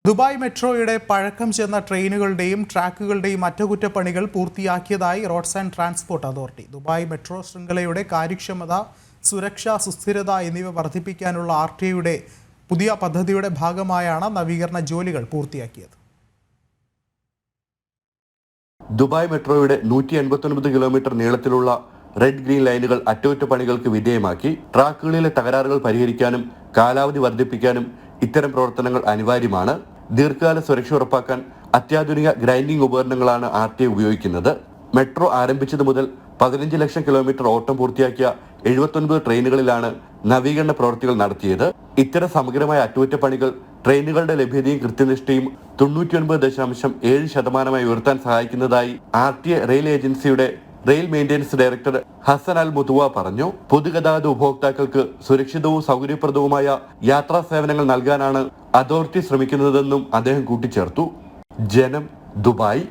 Dubai മെട്രോയുടെ പഴക്കം ചെന്ന ട്രെയിനുകളുടെയും ട്രാക്കുകളുടെയും അറ്റകുറ്റപ്പണികൾ പൂർത്തിയാക്കിയതായി roads and transport authority. Dubai metro ശൃംഖലയുടെ കാര്യക്ഷമത, സുരക്ഷ, സുസ്ഥിരത എന്നിവ വർദ്ധിപ്പിക്കാനുള്ള RTA പുതിയ പദ്ധതിയുടെ ഭാഗമായാണ് നവീകരണ ജോലികൾ പൂർത്തിയാക്കിയത്. ദുബായ് മെട്രോയുടെ 189 കിലോമീറ്റർ നീളത്തിലുള്ള റെഡ് ഗ്രീൻ ലൈനുകൾ അറ്റകുറ്റപ്പണികൾക്ക് വിധേയമാക്കി. ട്രാക്കുകളിലെ തകരാറുകൾ പരിഹരിക്കാനും കാലാവധി വർദ്ധിപ്പിക്കാനും ഇത്തരം പ്രവർത്തനങ്ങൾ അനിവാര്യമാണ്. ദീർഘകാല സുരക്ഷ ഉറപ്പാക്കാൻ അത്യാധുനിക ഗ്രൈൻഡിംഗ് ഉപകരണങ്ങളാണ് RTA ഉപയോഗിക്കുന്നത്. മെട്രോ ആരംഭിച്ചത് മുതൽ 15 ലക്ഷം കിലോമീറ്റർ ഓട്ടം പൂർത്തിയാക്കിയ 79 ട്രെയിനുകളിലാണ് നവീകരണ പ്രവൃത്തികൾ നടത്തിയത്. ഇത്തരം സമഗ്രമായ അറ്റകുറ്റപ്പണികൾ ട്രെയിനുകളുടെ ലഭ്യതയും കൃത്യനിഷ്ഠയും 99.7% ഉയർത്താൻ സഹായിക്കുന്നതായി RTA റെയിൽ ഏജൻസിയുടെ റെയിൽ മെയിൻ്റെനൻസ് ഡയറക്ടർ ഹസൻ അൽ മുതുവ പറഞ്ഞു. പൊതുഗതാഗത ഉപഭോക്താക്കൾക്ക് സുരക്ഷിതവും സൗകര്യപ്രദവുമായ യാത്രാ സേവനങ്ങൾ നൽകാനാണ് അതോറിറ്റി ശ്രമിക്കുന്നതെന്നും അദ്ദേഹം കൂട്ടിച്ചേർത്തു. ജനം, ദുബായ്.